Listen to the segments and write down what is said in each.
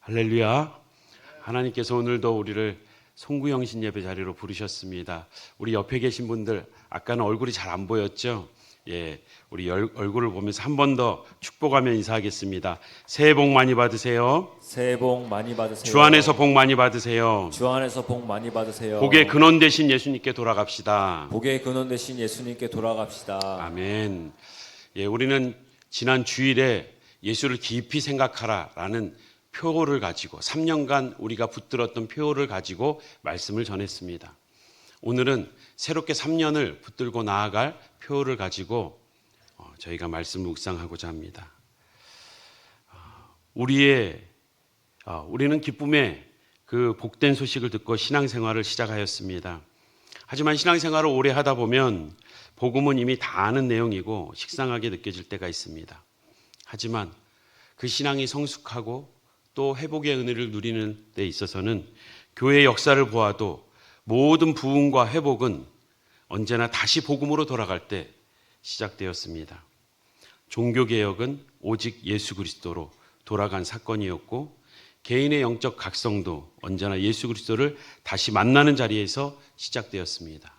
할렐루야. 하나님께서 오늘도 우리를 송구영신 예배 자리로 부르셨습니다. 우리 옆에 계신 분들 아까는 얼굴이 잘 안 보였죠? 예, 우리 얼굴을 보면서 한 번 더 축복하며 인사하겠습니다. 새해 복 많이 받으세요. 새해 복 많이 받으세요. 주 안에서 복 많이 받으세요. 주 안에서 복 많이 받으세요. 복의 근원 되신 예수님께 돌아갑시다. 복의 근원 되신 예수님께 돌아갑시다. 아멘. 예, 우리는 지난 주일에 예수를 깊이 생각하라라는 표어를 가지고 3년간 우리가 붙들었던 표어를 가지고 말씀을 전했습니다. 오늘은 새롭게 3년을 붙들고 나아갈 표어를 가지고 저희가 말씀 묵상하고자 합니다. 우리는 기쁨의 그 복된 소식을 듣고 신앙생활을 시작하였습니다. 하지만 신앙생활을 오래 하다 보면 복음은 이미 다 아는 내용이고 식상하게 느껴질 때가 있습니다. 하지만 그 신앙이 성숙하고 또 회복의 은혜를 누리는 데 있어서는 교회의 역사를 보아도 모든 부흥과 회복은 언제나 다시 복음으로 돌아갈 때 시작되었습니다. 종교개혁은 오직 예수 그리스도로 돌아간 사건이었고 개인의 영적 각성도 언제나 예수 그리스도를 다시 만나는 자리에서 시작되었습니다.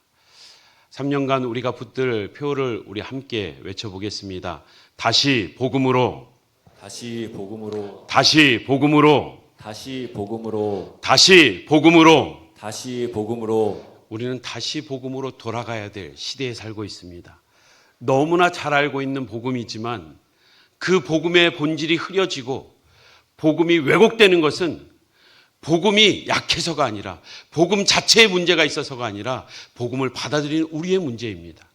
3년간 우리가 붙들 표어를 우리 함께 외쳐보겠습니다. 다시 복음으로, 다시 복음으로, 다시 복음으로, 다시 복음으로, 다시 복음으로. 다시 복음으로. 우리는 다시 복음으로 돌아가야 될 시대에 살고 있습니다. 너무나 잘 알고 있는 복음이지만 그 복음의 본질이 흐려지고 복음이 왜곡되는 것은 복음이 약해서가 아니라 복음 자체에 문제가 있어서가 아니라 복음을 받아들이는 우리의 문제입니다.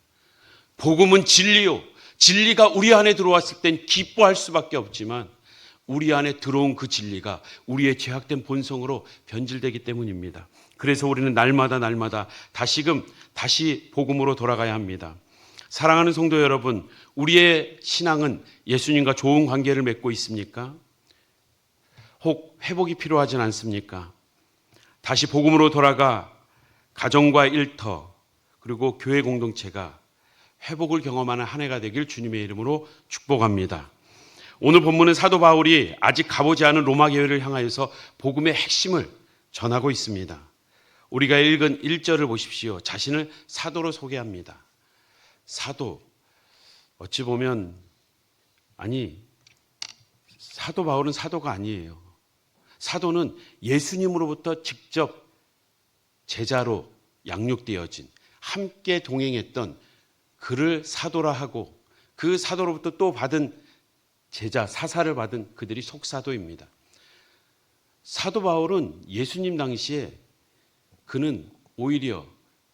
복음은 진리요. 진리가 우리 안에 들어왔을 땐 기뻐할 수밖에 없지만 우리 안에 들어온 그 진리가 우리의 죄악된 본성으로 변질되기 때문입니다. 그래서 우리는 날마다 다시 복음으로 돌아가야 합니다. 사랑하는 성도 여러분, 우리의 신앙은 예수님과 좋은 관계를 맺고 있습니까? 혹 회복이 필요하진 않습니까? 다시 복음으로 돌아가 가정과 일터 그리고 교회 공동체가 회복을 경험하는 한 해가 되길 주님의 이름으로 축복합니다. 오늘 본문은 사도 바울이 아직 가보지 않은 로마 교회를 향하여서 복음의 핵심을 전하고 있습니다. 우리가 읽은 1절을 보십시오. 자신을 사도로 소개합니다. 사도, 어찌 보면 사도 바울은 사도가 아니에요. 사도는 예수님으로부터 직접 제자로 양육되어진 함께 동행했던 그를 사도라 하고 그 사도로부터 또 받은 제자, 사사를 받은 그들이 속사도입니다. 사도 바울은 예수님 당시에 그는 오히려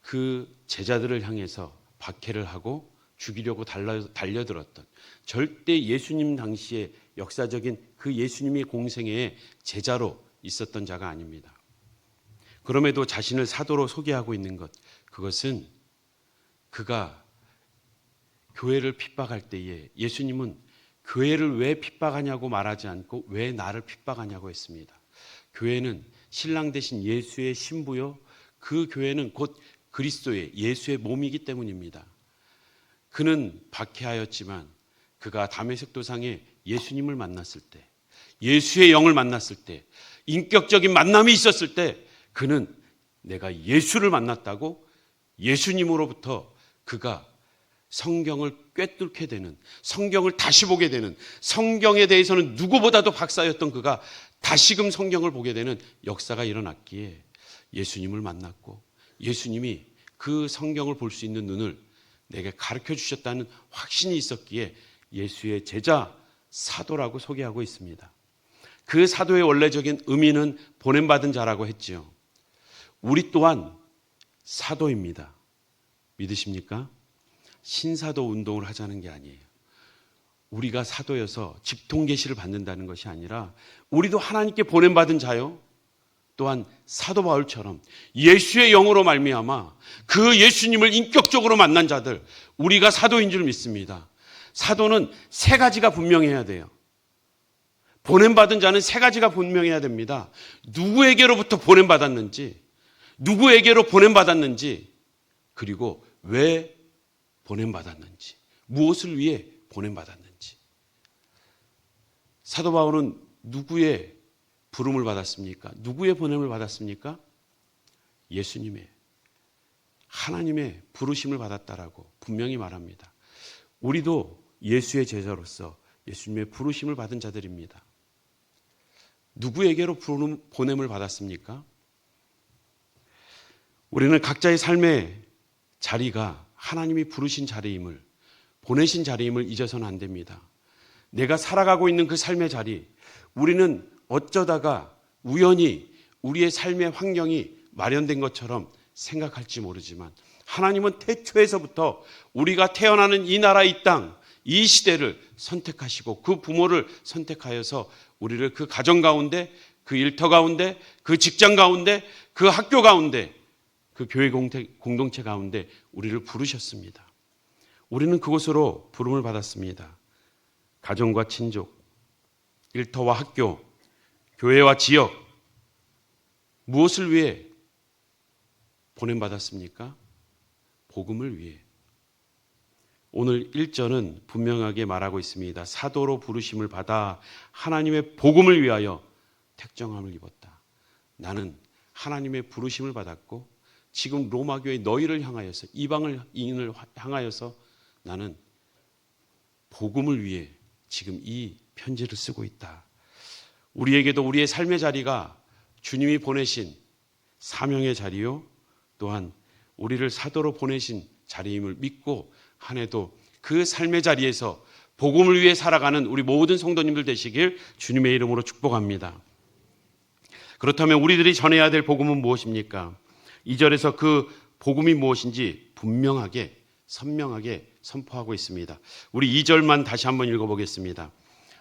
그 제자들을 향해서 박해를 하고 죽이려고 달려들었던 절대 예수님 당시에 역사적인 그 예수님의 공생애의 제자로 있었던 자가 아닙니다. 그럼에도 자신을 사도로 소개하고 있는 것, 그것은 그가 교회를 핍박할 때에 예수님은 교회를 왜 핍박하냐고 말하지 않고 왜 나를 핍박하냐고 했습니다. 교회는 신랑 되신 예수의 신부요, 그 교회는 곧 그리스도의 예수의 몸이기 때문입니다. 그는 박해하였지만 그가 다메섹 도상에 예수님을 만났을 때, 예수의 영을 만났을 때, 인격적인 만남이 있었을 때 그는 내가 예수를 만났다고 예수님으로부터 그가 성경을 꿰뚫게 되는, 성경을 다시 보게 되는, 성경에 대해서는 누구보다도 박사였던 그가 다시금 성경을 보게 되는 역사가 일어났기에 예수님을 만났고 예수님이 그 성경을 볼 수 있는 눈을 내게 가르쳐 주셨다는 확신이 있었기에 예수의 제자, 사도라고 소개하고 있습니다. 그 사도의 원래적인 의미는 보냄받은 자라고 했지요. 우리 또한 사도입니다. 믿으십니까? 신사도 운동을 하자는 게 아니에요. 우리가 사도여서 직통계시를 받는다는 것이 아니라 우리도 하나님께 보냄받은 자요. 또한 사도 바울처럼 예수의 영으로 말미암아 그 예수님을 인격적으로 만난 자들, 우리가 사도인 줄 믿습니다. 사도는 세 가지가 분명해야 돼요. 보냄받은 자는 세 가지가 분명해야 됩니다. 누구에게로부터 보냄받았는지, 누구에게로 보냄받았는지, 그리고 왜 보냄받았는지, 무엇을 위해 보냄받았는지. 사도 바울은 누구의 부름을 받았습니까? 누구의 보냄을 받았습니까? 예수님의, 하나님의 부르심을 받았다라고 분명히 말합니다. 우리도 예수의 제자로서 예수님의 부르심을 받은 자들입니다. 누구에게로 보냄을 받았습니까? 우리는 각자의 삶의 자리가 하나님이 부르신 자리임을, 보내신 자리임을 잊어서는 안 됩니다. 내가 살아가고 있는 그 삶의 자리, 우리는 어쩌다가 우연히 우리의 삶의 환경이 마련된 것처럼 생각할지 모르지만 하나님은 태초에서부터 우리가 태어나는 이 나라, 이 땅, 이 시대를 선택하시고 그 부모를 선택하여서 우리를 그 가정 가운데, 그 일터 가운데, 그 직장 가운데, 그 학교 가운데, 그 교회 공동체 가운데 우리를 부르셨습니다. 우리는 그곳으로 부름을 받았습니다. 가정과 친족, 일터와 학교, 교회와 지역, 무엇을 위해 보냄받았습니까? 복음을 위해. 오늘 1절은 분명하게 말하고 있습니다. 사도로 부르심을 받아 하나님의 복음을 위하여 택정함을 입었다. 나는 하나님의 부르심을 받았고 지금 로마교회 너희를 향하여서, 이방인을 향하여서 나는 복음을 위해 지금 이 편지를 쓰고 있다. 우리에게도 우리의 삶의 자리가 주님이 보내신 사명의 자리요, 또한 우리를 사도로 보내신 자리임을 믿고 한 해도 그 삶의 자리에서 복음을 위해 살아가는 우리 모든 성도님들 되시길 주님의 이름으로 축복합니다. 그렇다면 우리들이 전해야 될 복음은 무엇입니까? 2절에서 그 복음이 무엇인지 분명하게, 선명하게 선포하고 있습니다. 우리 2절만 다시 한번 읽어보겠습니다.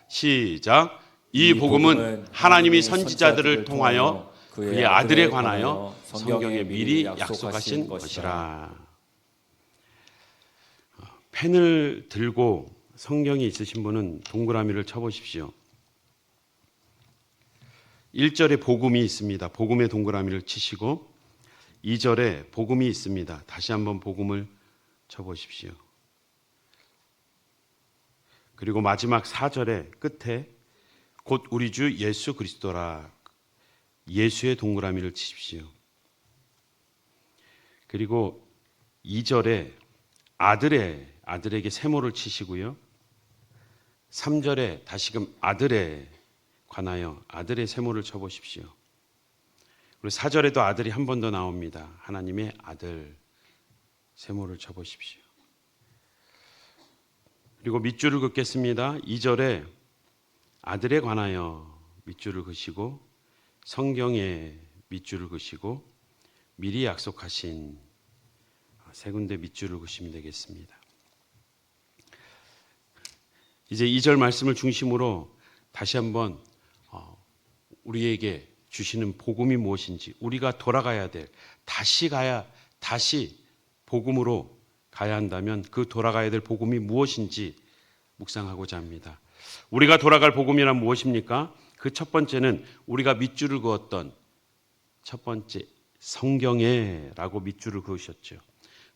시작. 이 복음은 하나님이 선지자들을 통하여 그의 아들에 관하여 성경에 미리 약속하신 것이라. 펜을 들고 성경이 있으신 분은 동그라미를 쳐보십시오. 1절에 복음이 있습니다. 복음의 동그라미를 치시고 2절에 복음이 있습니다. 다시 한번 복음을 쳐보십시오. 그리고 마지막 4절의 끝에 곧 우리 주 예수 그리스도라, 예수의 동그라미를 치십시오. 그리고 2절에 아들에게 세모를 치시고요. 3절에 다시금 아들에 관하여 아들의 세모를 쳐보십시오. 그리고 4절에도 아들이 한 번 더 나옵니다. 하나님의 아들 세모를 쳐보십시오. 그리고 밑줄을 긋겠습니다. 2절에 아들에 관하여 밑줄을 그시고 성경에 밑줄을 그시고 미리 약속하신 세 군데 밑줄을 그시면 되겠습니다. 이제 2절 말씀을 중심으로 다시 한번 우리에게 주시는 복음이 무엇인지, 우리가 돌아가야 될, 다시 복음으로 가야 한다면 그 돌아가야 될 복음이 무엇인지 묵상하고자 합니다. 우리가 돌아갈 복음이란 무엇입니까? 그 첫 번째는 우리가 밑줄을 그었던 첫 번째, 성경에라고 밑줄을 그으셨죠.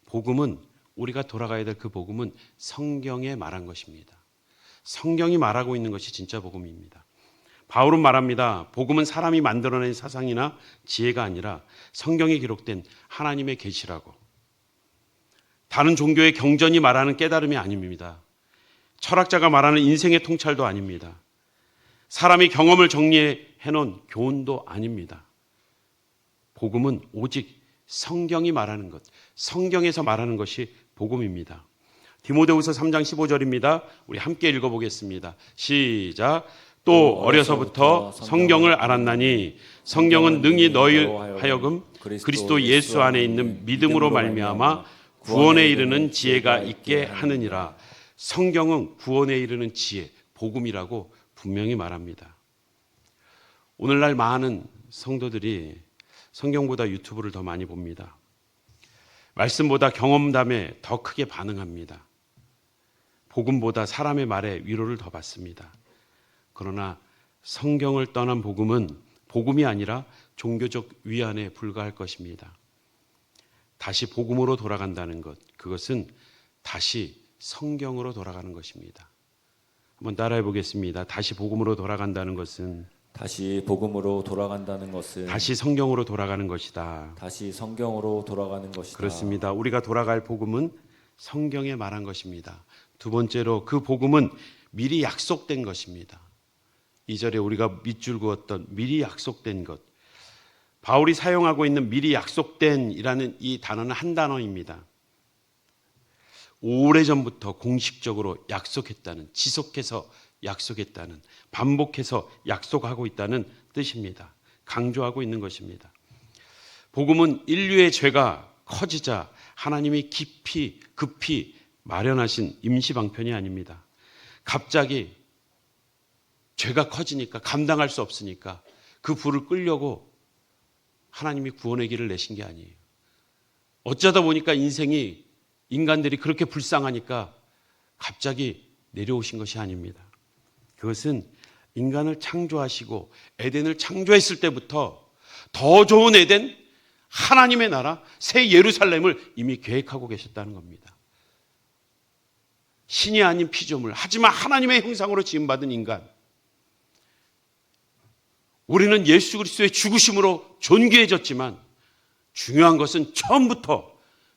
복음은, 우리가 돌아가야 될 그 복음은 성경에 말한 것입니다. 성경이 말하고 있는 것이 진짜 복음입니다. 바울은 말합니다. 복음은 사람이 만들어낸 사상이나 지혜가 아니라 성경에 기록된 하나님의 계시라고. 다른 종교의 경전이 말하는 깨달음이 아닙니다. 철학자가 말하는 인생의 통찰도 아닙니다. 사람이 경험을 정리해 놓은 교훈도 아닙니다. 복음은 오직 성경이 말하는 것, 성경에서 말하는 것이 복음입니다. 디모데후서 3장 15절입니다. 우리 함께 읽어보겠습니다. 시작. 또 어려서부터 성경을 알았나니 성경은 능히 너희 하여금 그리스도 예수 안에 있는 믿음으로 말미암아 구원에 이르는 지혜가 있게 하느니라. 성경은 구원에 이르는 지혜, 복음이라고 분명히 말합니다. 오늘날 많은 성도들이 성경보다 유튜브를 더 많이 봅니다. 말씀보다 경험담에 더 크게 반응합니다. 복음보다 사람의 말에 위로를 더 받습니다. 그러나 성경을 떠난 복음은 복음이 아니라 종교적 위안에 불과할 것입니다. 다시 복음으로 돌아간다는 것, 그것은 다시 성경으로 돌아가는 것입니다. 한번 따라해 보겠습니다. 다시 복음으로 돌아간다는 것은 다시 복음으로 돌아간다는 것은 다시 성경으로 돌아가는 것이다. 다시 성경으로 돌아가는 것이다. 그렇습니다. 우리가 돌아갈 복음은 성경에 말한 것입니다. 두 번째로 그 복음은 미리 약속된 것입니다. 2절에 우리가 밑줄 그었던 미리 약속된 것. 바울이 사용하고 있는 미리 약속된이라는 이 단어는 한 단어입니다. 오래전부터 공식적으로 약속했다는, 지속해서 약속했다는, 반복해서 약속하고 있다는 뜻입니다. 강조하고 있는 것입니다. 복음은 인류의 죄가 커지자 하나님이 급히 마련하신 임시방편이 아닙니다. 갑자기 죄가 커지니까 감당할 수 없으니까 그 불을 끌려고 하나님이 구원의 길을 내신 게 아니에요. 어쩌다 보니까 인간들이 그렇게 불쌍하니까 갑자기 내려오신 것이 아닙니다. 그것은 인간을 창조하시고 에덴을 창조했을 때부터 더 좋은 에덴, 하나님의 나라, 새 예루살렘을 이미 계획하고 계셨다는 겁니다. 신이 아닌 피조물, 하지만 하나님의 형상으로 지음받은 인간. 우리는 예수 그리스도의 죽으심으로 존귀해졌지만 중요한 것은 처음부터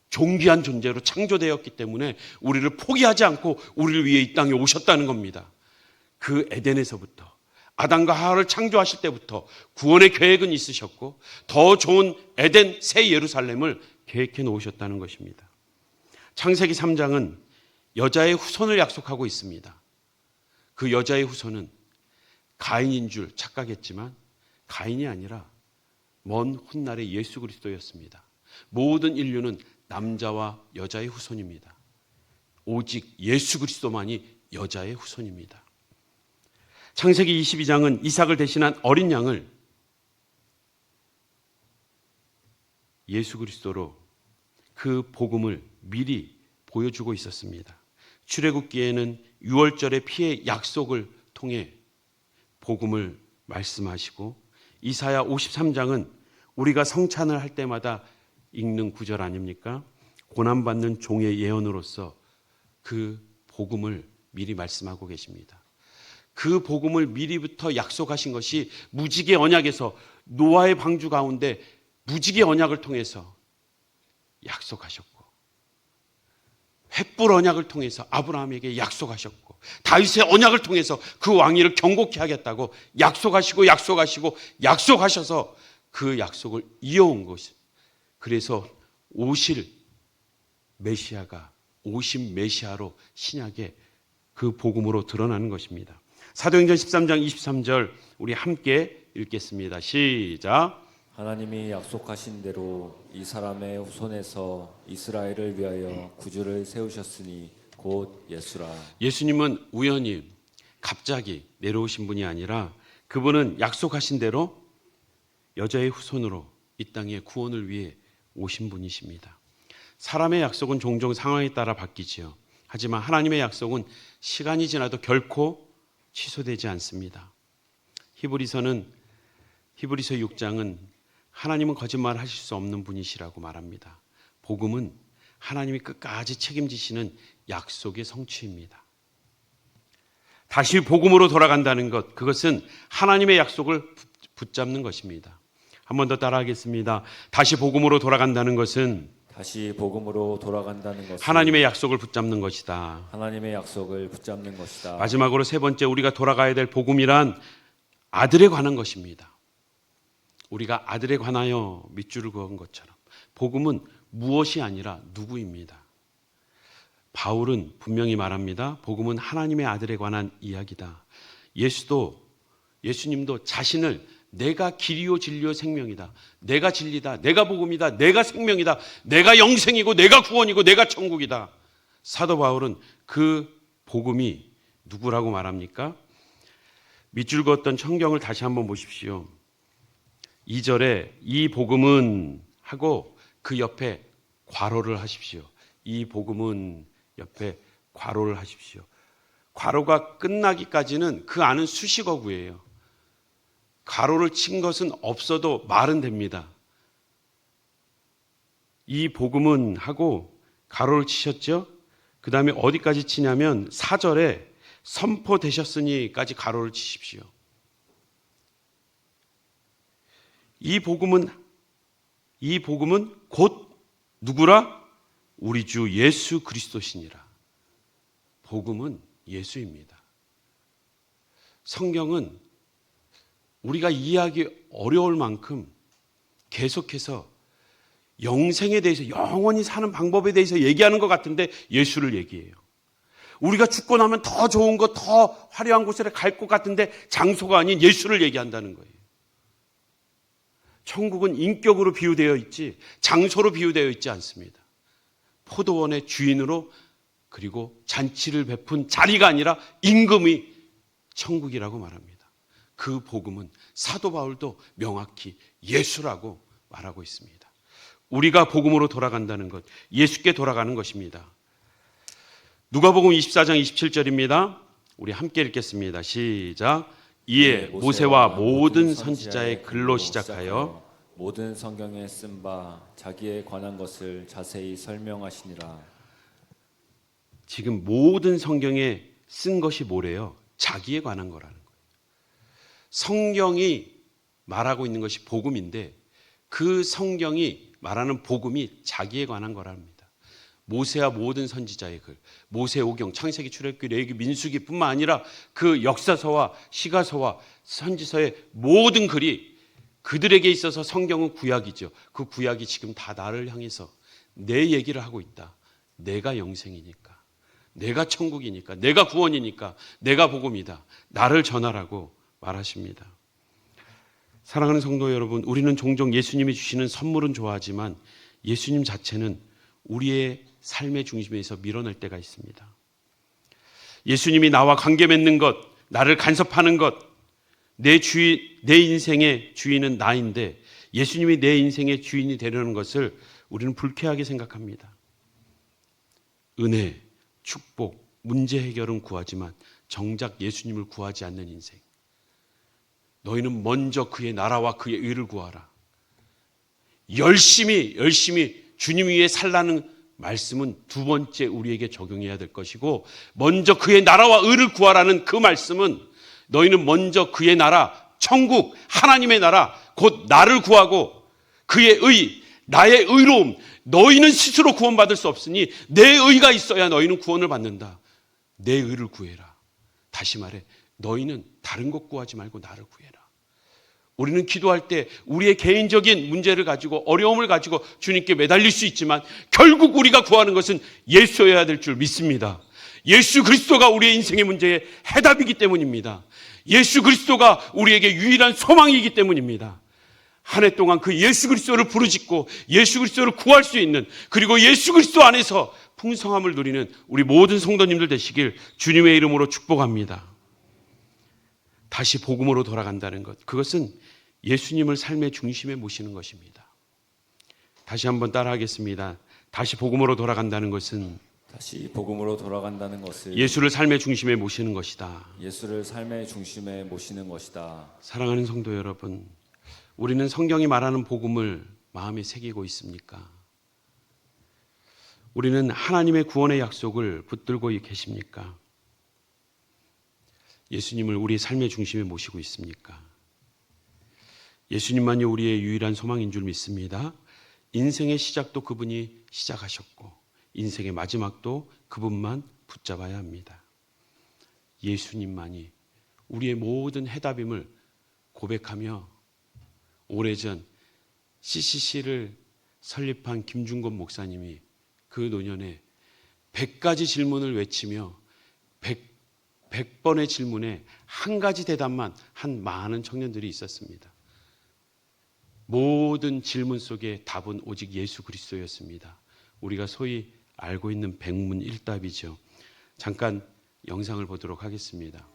존귀한 존재로 창조되었기 때문에 우리를 포기하지 않고 우리를 위해 이 땅에 오셨다는 겁니다. 그 에덴에서부터 아담과 하와를 창조하실 때부터 구원의 계획은 있으셨고 더 좋은 에덴 새 예루살렘을 계획해 놓으셨다는 것입니다. 창세기 3장은 여자의 후손을 약속하고 있습니다. 그 여자의 후손은 가인인 줄 착각했지만 가인이 아니라 먼 훗날의 예수 그리스도였습니다. 모든 인류는 남자와 여자의 후손입니다. 오직 예수 그리스도만이 여자의 후손입니다. 창세기 22장은 이삭을 대신한 어린 양을 예수 그리스도로 그 복음을 미리 보여주고 있었습니다. 출애굽기에는 유월절의 피의 약속을 통해 복음을 말씀하시고 이사야 53장은 우리가 성찬을 할 때마다 읽는 구절 아닙니까? 고난받는 종의 예언으로서 그 복음을 미리 말씀하고 계십니다. 그 복음을 미리부터 약속하신 것이 무지개 언약에서 노아의 방주 가운데 무지개 언약을 통해서 약속하셨고 횃불 언약을 통해서 아브라함에게 약속하셨고 다윗의 언약을 통해서 그 왕위를 경고케 하겠다고 약속하셔서 그 약속을 이어온 것이 그래서 오실 메시아가 오신 메시아로 신약에 그 복음으로 드러나는 것입니다. 사도행전 13장 23절 우리 함께 읽겠습니다. 시작. 하나님이 약속하신 대로 이 사람의 후손에서 이스라엘을 위하여 구주를 세우셨으니 곧 예수라. 예수님은 우연히 갑자기 내려오신 분이 아니라 그분은 약속하신 대로 여자의 후손으로 이 땅에 구원을 위해 오신 분이십니다. 사람의 약속은 종종 상황에 따라 바뀌지요. 하지만 하나님의 약속은 시간이 지나도 결코 취소되지 않습니다. 히브리서 6장은 하나님은 거짓말 하실 수 없는 분이시라고 말합니다. 복음은 하나님이 끝까지 책임지시는 약속의 성취입니다. 다시 복음으로 돌아간다는 것, 그것은 하나님의 약속을 붙잡는 것입니다. 한 번 더 따라하겠습니다. 다시 복음으로 돌아간다는 것은 다시 복음으로 돌아간다는 것은 하나님의 약속을 붙잡는 것이다. 하나님의 약속을 붙잡는 것이다. 마지막으로 세 번째 우리가 돌아가야 될 복음이란 아들에 관한 것입니다. 우리가 아들에 관하여 밑줄을 그은 것처럼 복음은 무엇이 아니라 누구입니다. 바울은 분명히 말합니다. 복음은 하나님의 아들에 관한 이야기다. 예수님도 자신을 내가 길이요 진리요 생명이다. 내가 진리다. 내가 복음이다. 내가 생명이다. 내가 영생이고 내가 구원이고 내가 천국이다. 사도 바울은 그 복음이 누구라고 말합니까? 밑줄 그었던 성경을 다시 한번 보십시오. 2절에 이 복음은 하고 그 옆에 괄호를 하십시오. 이 복음은 옆에 괄호를 하십시오. 괄호가 끝나기까지는 그 안은 수식어구예요. 괄호를 친 것은 없어도 말은 됩니다. 이 복음은 하고 괄호를 치셨죠? 그 다음에 어디까지 치냐면 4절에 선포되셨으니까지 괄호를 치십시오. 이 복음은 곧 누구라? 우리 주 예수 그리스도시니라. 복음은 예수입니다. 성경은 우리가 이해하기 어려울 만큼 계속해서 영생에 대해서, 영원히 사는 방법에 대해서 얘기하는 것 같은데 예수를 얘기해요. 우리가 죽고 나면 더 좋은 것, 더 화려한 곳에 갈 것 같은데 장소가 아닌 예수를 얘기한다는 거예요. 천국은 인격으로 비유되어 있지 장소로 비유되어 있지 않습니다. 포도원의 주인으로, 그리고 잔치를 베푼 자리가 아니라 임금이 천국이라고 말합니다. 그 복음은 사도 바울도 명확히 예수라고 말하고 있습니다. 우리가 복음으로 돌아간다는 것, 예수께 돌아가는 것입니다. 누가복음 24장 27절입니다. 우리 함께 읽겠습니다. 시작. 이에 모세와 모든 선지자의 글로 시작하여 모든 성경에 쓴 바 자기에 관한 것을 자세히 설명하시니라. 지금 모든 성경에 쓴 것이 뭐래요? 자기에 관한 거라는 거예요. 성경이 말하고 있는 것이 복음인데 그 성경이 말하는 복음이 자기에 관한 거랍니다. 모세와 모든 선지자의 글, 모세오경, 창세기, 출애굽기, 레위기, 민수기뿐만 아니라 그 역사서와 시가서와 선지서의 모든 글이, 그들에게 있어서 성경은 구약이죠. 그 구약이 지금 다 나를 향해서 내 얘기를 하고 있다. 내가 영생이니까, 내가 천국이니까, 내가 구원이니까, 내가 복음이다. 나를 전하라고 말하십니다. 사랑하는 성도 여러분, 우리는 종종 예수님이 주시는 선물은 좋아하지만 예수님 자체는 우리의 삶의 중심에서 밀어낼 때가 있습니다. 예수님이 나와 관계 맺는 것, 나를 간섭하는 것, 내 인생의 주인은 나인데 예수님이 내 인생의 주인이 되려는 것을 우리는 불쾌하게 생각합니다. 은혜, 축복, 문제 해결은 구하지만 정작 예수님을 구하지 않는 인생. 너희는 먼저 그의 나라와 그의 의를 구하라. 열심히 주님 위에 살라는 말씀은 두 번째 우리에게 적용해야 될 것이고, 먼저 그의 나라와 의를 구하라는 그 말씀은 너희는 먼저 그의 나라, 천국, 하나님의 나라, 곧 나를 구하고 그의 의, 나의 의로움, 너희는 스스로 구원받을 수 없으니 내 의가 있어야 너희는 구원을 받는다. 내 의를 구해라. 다시 말해, 너희는 다른 것 구하지 말고 나를 구해라. 우리는 기도할 때 우리의 개인적인 문제를 가지고, 어려움을 가지고 주님께 매달릴 수 있지만 결국 우리가 구하는 것은 예수여야 될 줄 믿습니다. 예수 그리스도가 우리의 인생의 문제의 해답이기 때문입니다. 예수 그리스도가 우리에게 유일한 소망이기 때문입니다. 한 해 동안 그 예수 그리스도를 부르짖고 예수 그리스도를 구할 수 있는, 그리고 예수 그리스도 안에서 풍성함을 누리는 우리 모든 성도님들 되시길 주님의 이름으로 축복합니다. 다시 복음으로 돌아간다는 것, 그것은 예수님을 삶의 중심에 모시는 것입니다. 다시 한번 따라하겠습니다. 다시 복음으로 돌아간다는 것은 예수를 삶의 중심에 모시는 것이다. 예수를 삶의 중심에 모시는 것이다. 사랑하는 성도 여러분, 우리는 성경이 말하는 복음을 마음에 새기고 있습니까? 우리는 하나님의 구원의 약속을 붙들고 계십니까? 예수님을 우리의 삶의 중심에 모시고 있습니까? 예수님만이 우리의 유일한 소망인 줄 믿습니다. 인생의 시작도 그분이 시작하셨고 인생의 마지막도 그분만 붙잡아야 합니다. 예수님만이 우리의 모든 해답임을 고백하며, 오래전 CCC를 설립한 김중건 목사님이 그 노년에 100가지 질문을 외치며 100번의 질문에 한 가지 대답만 한 많은 청년들이 있었습니다. 모든 질문 속에 답은 오직 예수 그리스도였습니다. 우리가 소위 알고 있는 백문일답이죠. 잠깐 영상을 보도록 하겠습니다.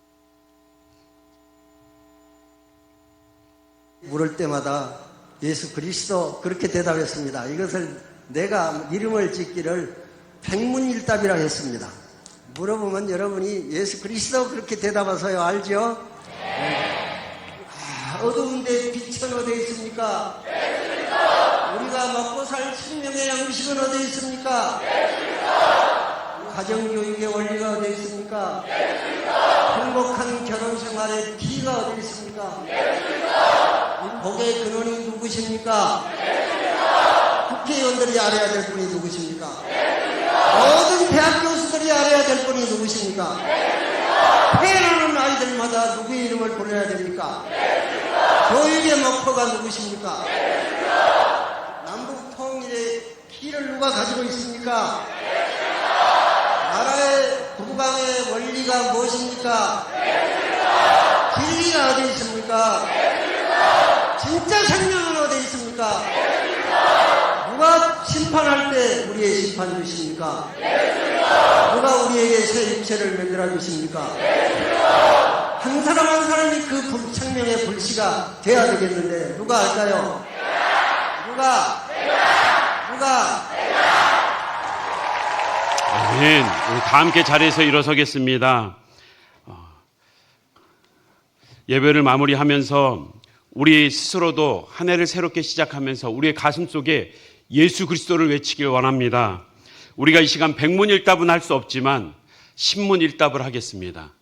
물을 때마다 예수 그리스도 그렇게 대답했습니다. 이것을 내가 이름을 짓기를 백문일답이라고 했습니다. 물어보면 여러분이 예수 그리스도 그렇게 대답하세요. 알죠? 네. 어두운 데 빛은 어디 있습니까? 우리가 먹고 살 생명의 양식은 어디 있습니까? 가정교육의 원리가 어디 있습니까? 행복한 결혼생활의 기가 어디 있습니까? 복의 근원이 누구 누구십니까? 국회의원들이 알아야 될 분이 누구십니까? 모든 대학 교수들이 알아야 될 분이 누구십니까? 태어나는 아이들마다 누구의 이름을 불러야 됩니까? 교육의 목표가 누구십니까? 남북 통일의 키를 누가 가지고 있습니까? 나라의 국방의 원리가 무엇입니까? 진리가 어디 있습니까? 진짜 생명은 어디 있습니까? 누가 심판할 때 우리의 심판 주십니까? 누가 우리에게 새 육체를 만들어 주십니까? 한 사람 한 사람이 그 생명의 불씨가 돼야 되겠는데 누가 할까요? 누가? 아멘. 우리 다 함께 자리에서 일어서겠습니다. 예배를 마무리하면서 우리 스스로도 한 해를 새롭게 시작하면서 우리의 가슴 속에 예수 그리스도를 외치길 원합니다. 우리가 이 시간 백문일답은 할 수 없지만 신문일답을 하겠습니다.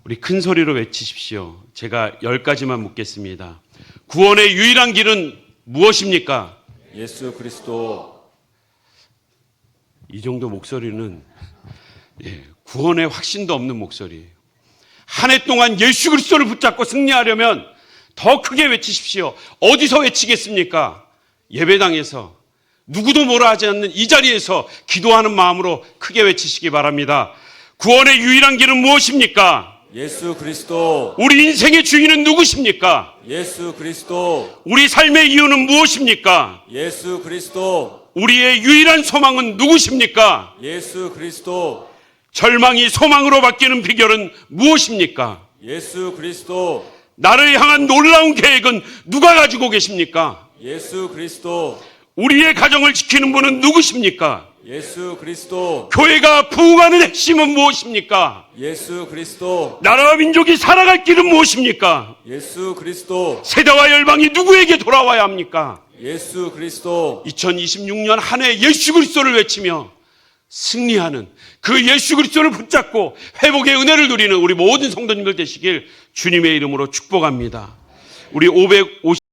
우리 큰 소리로 외치십시오. 제가 10가지만 묻겠습니다. 구원의 유일한 길은 무엇입니까? 예수 그리스도. 이 정도 목소리는 구원의 확신도 없는 목소리예요. 한 해 동안 예수 그리스도를 붙잡고 승리하려면 더 크게 외치십시오. 어디서 외치겠습니까? 예배당에서, 누구도 뭐라 하지 않는 이 자리에서 기도하는 마음으로 크게 외치시기 바랍니다. 구원의 유일한 길은 무엇입니까? 예수 그리스도. 우리 인생의 주인은 누구십니까? 예수 그리스도. 우리 삶의 이유는 무엇입니까? 예수 그리스도. 우리의 유일한 소망은 누구십니까? 예수 그리스도. 절망이 소망으로 바뀌는 비결은 무엇입니까? 예수 그리스도. 나를 향한 놀라운 계획은 누가 가지고 계십니까? 예수 그리스도. 우리의 가정을 지키는 분은 누구십니까? 예수 그리스도. 교회가 부흥하는 핵심은 무엇입니까? 예수 그리스도. 나라와 민족이 살아갈 길은 무엇입니까? 예수 그리스도. 세대와 열방이 누구에게 돌아와야 합니까? 예수 그리스도. 2026년 한 해 예수 그리스도를 외치며 승리하는 그 예수 그리스도를 붙잡고 회복의 은혜를 누리는 우리 모든 성도님들 되시길 주님의 이름으로 축복합니다. 우리 550